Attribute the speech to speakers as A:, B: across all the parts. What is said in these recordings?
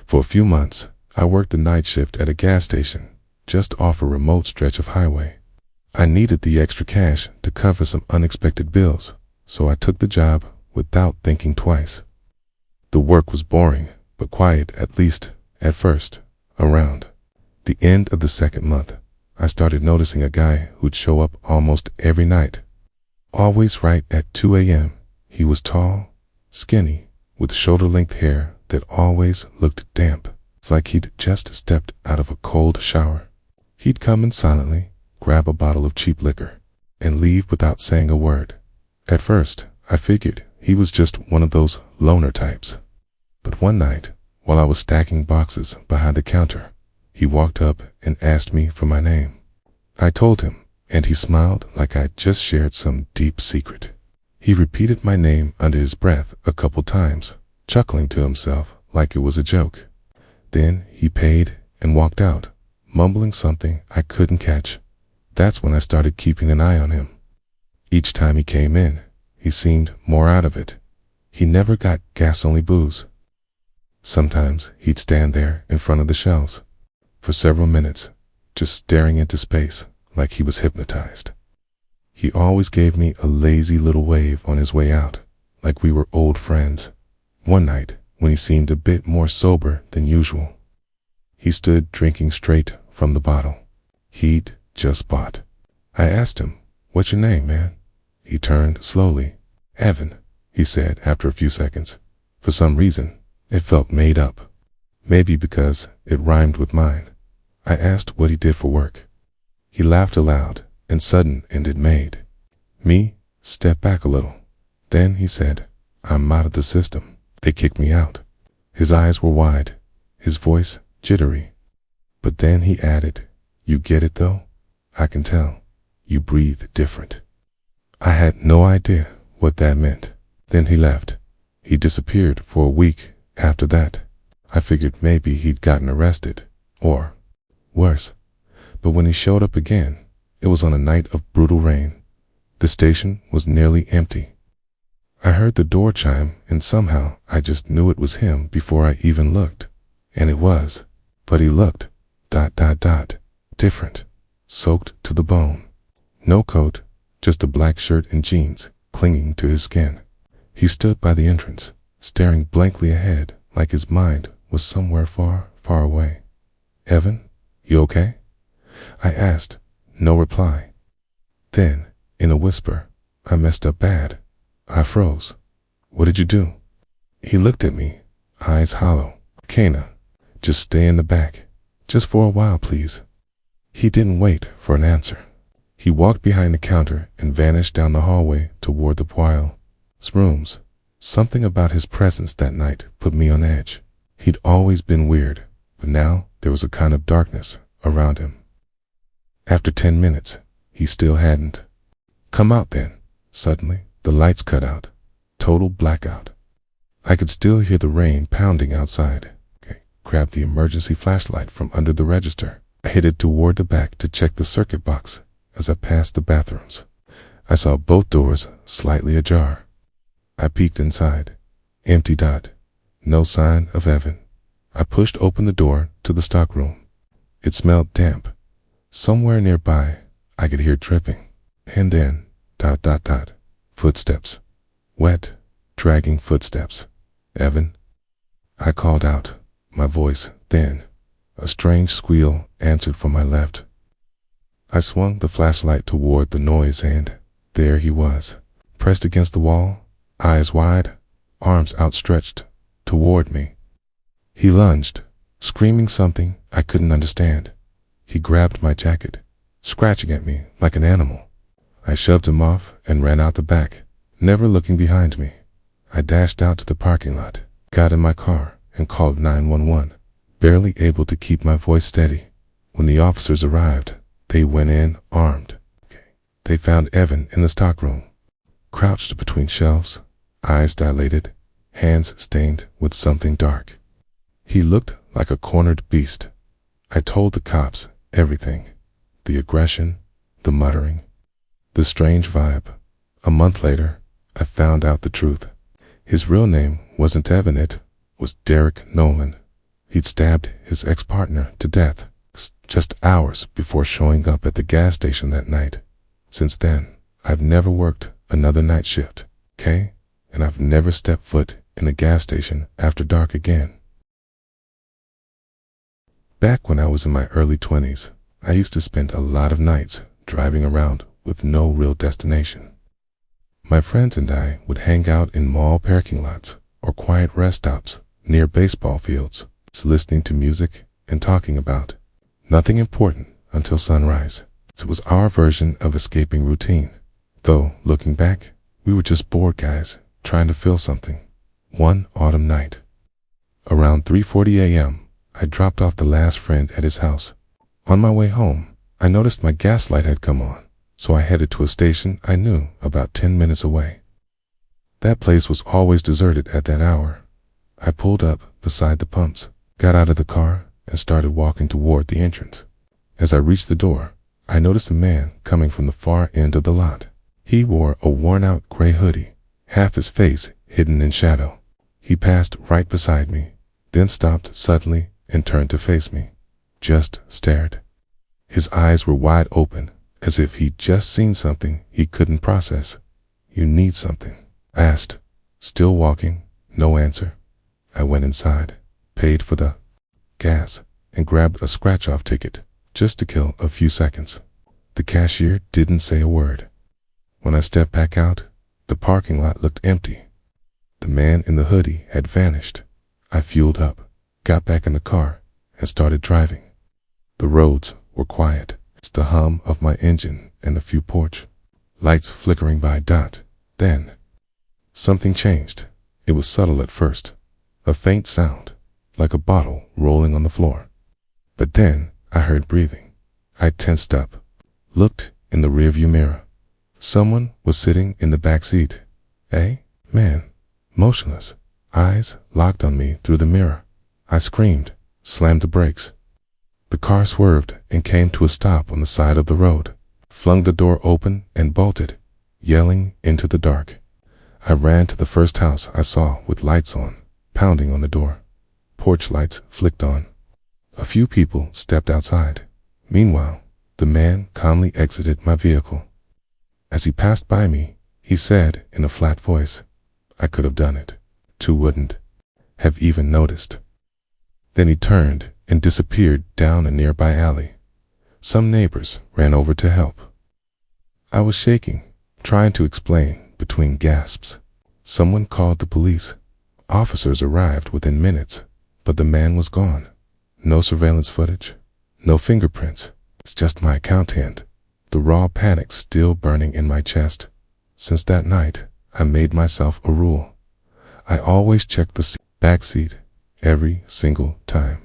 A: For a few months, I worked the night shift at a gas station, just off a remote stretch of highway. I needed the extra cash to cover some unexpected bills, so I took the job without thinking twice. The work was boring, but quiet, at least at first. Around the end of the second month, I started noticing a guy who'd show up almost every night. Always right at 2 a.m. He was tall, skinny, with shoulder-length hair that always looked damp. It's like he'd just stepped out of a cold shower. He'd come in silently, grab a bottle of cheap liquor, and leave without saying a word. At first, I figured he was just one of those loner types. But one night, while I was stacking boxes behind the counter, he walked up and asked me for my name. I told him, and he smiled like I'd just shared some deep secret. He repeated my name under his breath a couple times, chuckling to himself like it was a joke. Then he paid and walked out, mumbling something I couldn't catch. That's when I started keeping an eye on him. Each time he came in, he seemed more out of it. He never got gas-only booze. Sometimes he'd stand there in front of the shelves for several minutes, just staring into space like he was hypnotized. He always gave me a lazy little wave on his way out, like we were old friends. One night, when he seemed a bit more sober than usual, he stood drinking straight from the bottle he'd just bought. I asked him, "What's your name, man?" He turned slowly. "Evan," he said after a few seconds. For some reason, it felt made up. Maybe because it rhymed with mine. I asked what he did for work. He laughed aloud, and sudden ended made me step back a little. Then he said, "I'm out of the system. They kicked me out." His eyes were wide, his voice jittery. But then he added, "You get it though? I can tell. You breathe different." I had no idea what that meant. Then he left. He disappeared for a week after that. I figured maybe he'd gotten arrested, or worse. But when he showed up again, it was on a night of brutal rain. The station was nearly empty. I heard the door chime, and somehow I just knew it was him before I even looked. And it was. But he looked, different, soaked to the bone. No coat, just a black shirt and jeans clinging to his skin. He stood by the entrance, staring blankly ahead like his mind was somewhere far, far away. "Evan, you okay?" I asked. No reply. Then, in a whisper, I messed up bad. I froze. "What did you do?" He looked at me, eyes hollow. "Kana, just stay in the back. Just for a while, please." He didn't wait for an answer. He walked behind the counter and vanished down the hallway toward the Poile's rooms. Something about his presence that night put me on edge. He'd always been weird, but now there was a kind of darkness around him. After 10 minutes, he still hadn't come out. Then, suddenly, the lights cut out. Total blackout. I could still hear the rain pounding outside. I grabbed the emergency flashlight from under the register. I headed toward the back to check the circuit box. As I passed the bathrooms, I saw both doors slightly ajar. I peeked inside. Empty. No sign of Evan. I pushed open the door to the stockroom. It smelled damp. Somewhere nearby, I could hear dripping. And then, footsteps. Wet, dragging footsteps. "Evan?" I called out, my voice thin. A strange squeal answered from my left. I swung the flashlight toward the noise, and there he was, pressed against the wall, eyes wide, arms outstretched toward me. He lunged, screaming something I couldn't understand. He grabbed my jacket, scratching at me like an animal. I shoved him off and ran out the back, never looking behind me. I dashed out to the parking lot, got in my car, and called 911, barely able to keep my voice steady. When the officers arrived, they went in armed. They found Evan in the stockroom, crouched between shelves, eyes dilated, hands stained with something dark. He looked like a cornered beast. I told the cops everything. The aggression, the muttering, the strange vibe. A month later, I found out the truth. His real name wasn't Evan, it was Derek Nolan. He'd stabbed his ex-partner to death just hours before showing up at the gas station that night. Since then, I've never worked another night shift, okay? And I've never stepped foot in a gas station after dark again. Back when I was in my early 20s, I used to spend a lot of nights driving around with no real destination. My friends and I would hang out in mall parking lots or quiet rest stops near baseball fields, listening to music and talking about nothing important until sunrise. It was our version of escaping routine. Though, looking back, we were just bored guys trying to feel something. One autumn night, around 3:40 a.m., I dropped off the last friend at his house. On my way home, I noticed my gas light had come on, so I headed to a station I knew about 10 minutes away. That place was always deserted at that hour. I pulled up beside the pumps, got out of the car, and started walking toward the entrance. As I reached the door, I noticed a man coming from the far end of the lot. He wore a worn-out gray hoodie, half his face hidden in shadow. He passed right beside me, then stopped suddenly and turned to face me. Just stared. His eyes were wide open, as if he'd just seen something he couldn't process. "You need something?" I asked. Still walking, no answer. I went inside, paid for the gas, and grabbed a scratch-off ticket, just to kill a few seconds. The cashier didn't say a word. When I stepped back out, the parking lot looked empty. The man in the hoodie had vanished. I fueled up, got back in the car, and started driving. The roads were quiet. It's the hum of my engine and a few porch lights flickering by. Then, something changed. It was subtle at first, a faint sound, like a bottle rolling on the floor. But then, I heard breathing. I tensed up, looked in the rearview mirror. Someone was sitting in the back seat. A man, motionless, eyes locked on me through the mirror. I screamed, slammed the brakes. The car swerved and came to a stop on the side of the road, flung the door open and bolted, yelling into the dark. I ran to the first house I saw with lights on, pounding on the door. Porch lights flicked on. A few people stepped outside. Meanwhile, the man calmly exited my vehicle. As he passed by me, he said in a flat voice, "I could have done it. Two wouldn't have even noticed." Then he turned and disappeared down a nearby alley. Some neighbors ran over to help. I was shaking, trying to explain between gasps. Someone called the police. Officers arrived within minutes, but the man was gone. No surveillance footage, no fingerprints. It's just my account hand, the raw panic still burning in my chest. Since that night, I made myself a rule. I always check the back seat every single time,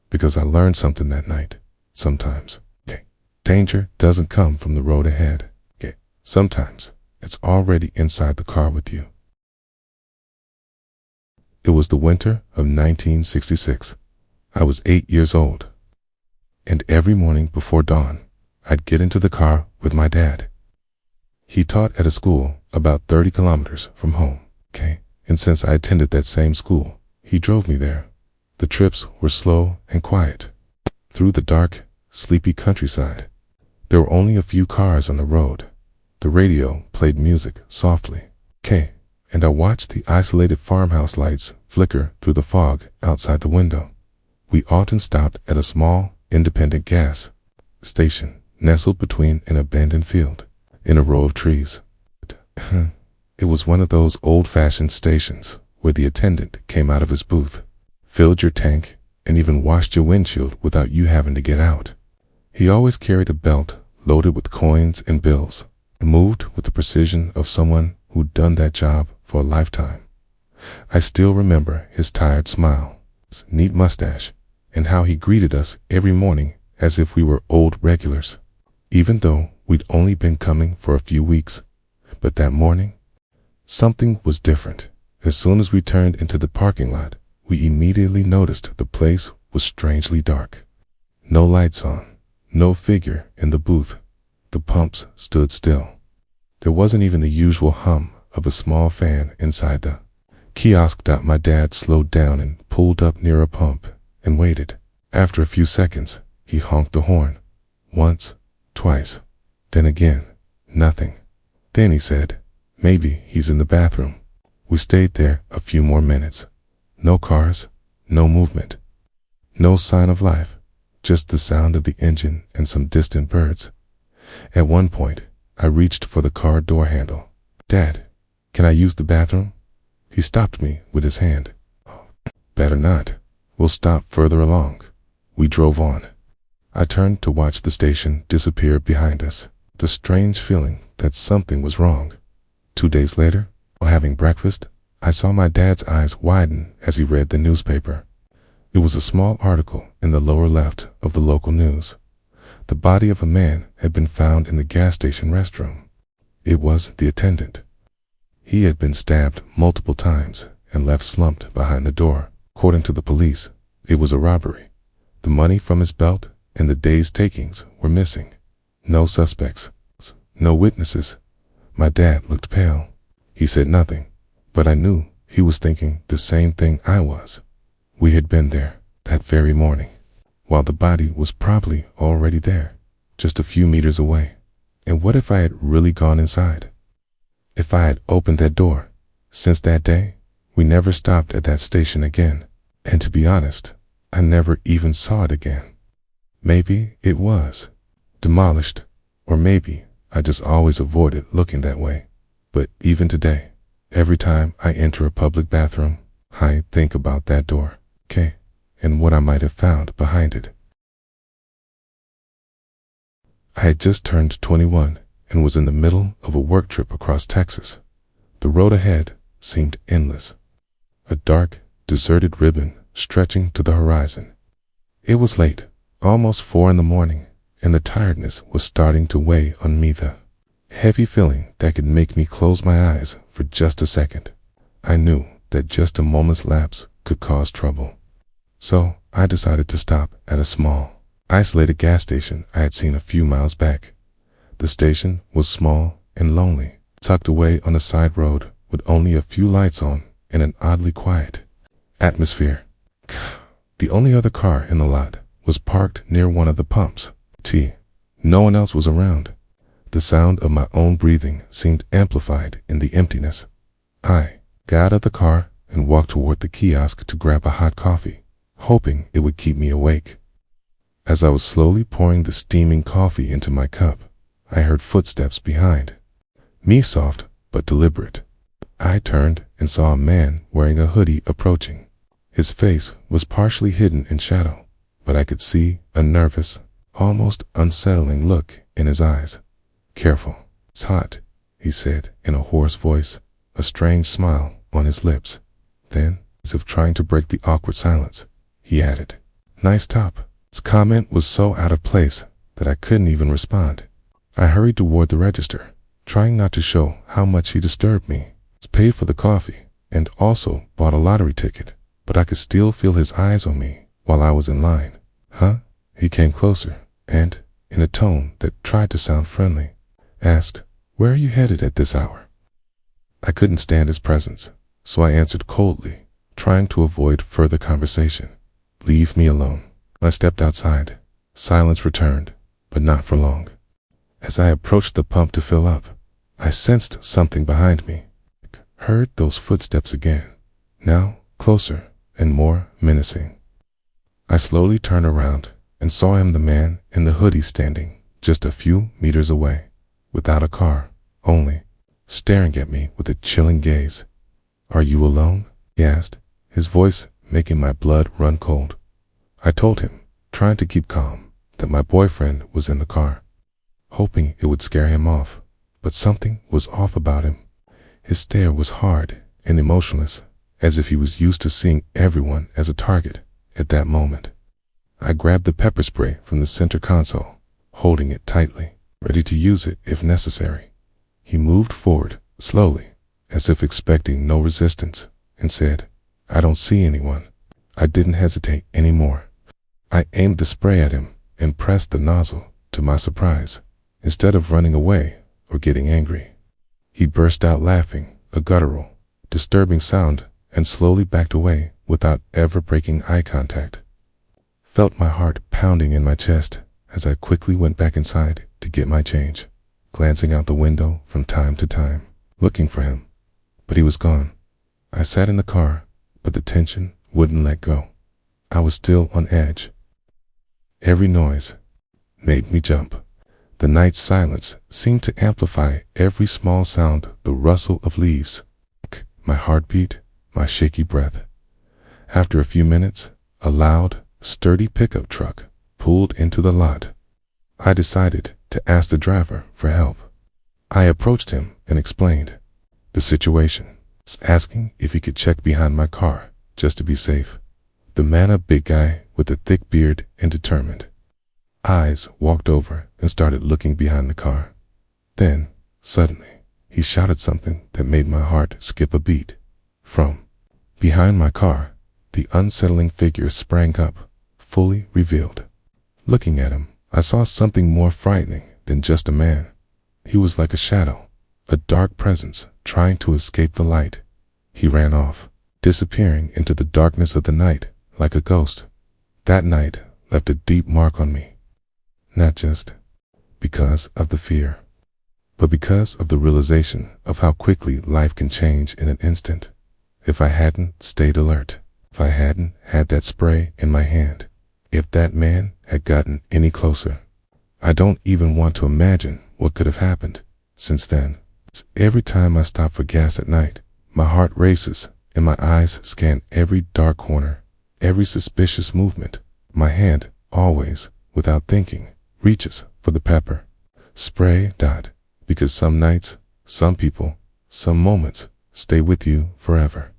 A: because I learned something that night. Sometimes, danger doesn't come from the road ahead. Sometimes, it's already inside the car with you. It was the winter of 1966. I was 8 years old. And every morning before dawn, I'd get into the car with my dad. He taught at a school about 30 kilometers from home, And since I attended that same school, he drove me there. The trips were slow and quiet, through the dark, sleepy countryside. There were only a few cars on the road. The radio played music softly, and I watched the isolated farmhouse lights flicker through the fog outside the window. We often stopped at a small, independent gas station nestled between an abandoned field in a row of trees. It was one of those old-fashioned stations where the attendant came out of his booth, filled your tank, and even washed your windshield without you having to get out. He always carried a belt loaded with coins and bills, moved with the precision of someone who'd done that job for a lifetime. I still remember his tired smile, his neat mustache, and how he greeted us every morning as if we were old regulars, even though we'd only been coming for a few weeks. But that morning, something was different. As soon as we turned into the parking lot, we immediately noticed the place was strangely dark. No lights on, no figure in the booth. The pumps stood still. There wasn't even the usual hum of a small fan inside the kiosk. My dad slowed down and pulled up near a pump and waited. After a few seconds, he honked the horn. Once, twice, then again, nothing. Then he said, "Maybe he's in the bathroom." We stayed there a few more minutes. No cars, no movement, no sign of life, just the sound of the engine and some distant birds. At one point, I reached for the car door handle. "Dad, can I use the bathroom?" He stopped me with his hand. "Better not. We'll stop further along." We drove on. I turned to watch the station disappear behind us. The strange feeling that something was wrong. 2 days later, while having breakfast, I saw my dad's eyes widen as he read the newspaper. It was a small article in the lower left of the local news. The body of a man had been found in the gas station restroom. It was the attendant. He had been stabbed multiple times and left slumped behind the door. According to the police, it was a robbery. The money from his belt and the day's takings were missing. No suspects, no witnesses. My dad looked pale. He said nothing, but I knew he was thinking the same thing I was. We had been there that very morning, while the body was probably already there, just a few meters away. And what if I had really gone inside? If I had opened that door? Since that day, we never stopped at that station again. And to be honest, I never even saw it again. Maybe it was demolished, or maybe I just always avoided looking that way. But even today, every time I enter a public bathroom, I think about that door, and what I might have found behind it. I had just turned 21 and was in the middle of a work trip across Texas. The road ahead seemed endless, a dark, deserted ribbon stretching to the horizon. It was late, almost 4 in the morning, and the tiredness was starting to weigh on me, the heavy feeling that could make me close my eyes for just a second. I knew that just a moment's lapse could cause trouble. So I decided to stop at a small, isolated gas station I had seen a few miles back. The station was small and lonely, tucked away on a side road with only a few lights on and an oddly quiet atmosphere. The only other car in the lot was parked near one of the pumps. No one else was around. The sound of my own breathing seemed amplified in the emptiness. I got out of the car and walked toward the kiosk to grab a hot coffee, hoping it would keep me awake. As I was slowly pouring the steaming coffee into my cup, I heard footsteps behind me, soft but deliberate. I turned and saw a man wearing a hoodie approaching. His face was partially hidden in shadow, but I could see a nervous, almost unsettling look in his eyes. "Careful, it's hot," he said in a hoarse voice, a strange smile on his lips. Then, as if trying to break the awkward silence, he added, "Nice top." His comment was so out of place that I couldn't even respond. I hurried toward the register, trying not to show how much he disturbed me. I paid for the coffee and also bought a lottery ticket, but I could still feel his eyes on me while I was in line. "Huh?" He came closer and, in a tone that tried to sound friendly, asked, "Where are you headed at this hour?" I couldn't stand his presence, so I answered coldly, trying to avoid further conversation. "Leave me alone." I stepped outside. Silence returned, but not for long. As I approached the pump to fill up, I sensed something behind me. Heard those footsteps again, now closer and more menacing. I slowly turned around and saw him, the man in the hoodie, standing just a few meters away, without a car, only, staring at me with a chilling gaze. "Are you alone?" he asked, his voice making my blood run cold. I told him, trying to keep calm, that my boyfriend was in the car, hoping it would scare him off, but something was off about him. His stare was hard and emotionless, as if he was used to seeing everyone as a target at that moment. I grabbed the pepper spray from the center console, holding it tightly, ready to use it if necessary. He moved forward, slowly, as if expecting no resistance, and said, "I don't see anyone." I didn't hesitate anymore. I aimed the spray at him and pressed the nozzle, to my surprise, instead of running away or getting angry. He burst out laughing, a guttural, disturbing sound, and slowly backed away without ever breaking eye contact. felt my heart pounding in my chest as I quickly went back inside to get my change, glancing out the window from time to time, looking for him. But he was gone. I sat in the car, but the tension wouldn't let go. I was still on edge. Every noise made me jump. The night's silence seemed to amplify every small sound, the rustle of leaves, my heartbeat, my shaky breath. After a few minutes, a loud, sturdy pickup truck pulled into the lot. I decided to ask the driver for help. I approached him and explained the situation, asking if he could check behind my car just to be safe. The man, a big guy with a thick beard and determined eyes, walked over and started looking behind the car. Then, suddenly, he shouted something that made my heart skip a beat. From behind my car, the unsettling figure sprang up, fully revealed. Looking at him, I saw something more frightening than just a man. He was like a shadow, a dark presence trying to escape the light. He ran off, disappearing into the darkness of the night like a ghost. That night left a deep mark on me, not just because of the fear, but because of the realization of how quickly life can change in an instant. If I hadn't stayed alert, if I hadn't had that spray in my hand, if that man had gotten any closer, I don't even want to imagine what could have happened. Since then, every time I stop for gas at night, my heart races and my eyes scan every dark corner, every suspicious movement. My hand, always, without thinking, reaches for the pepper spray. Because some nights, some people, some moments stay with you forever.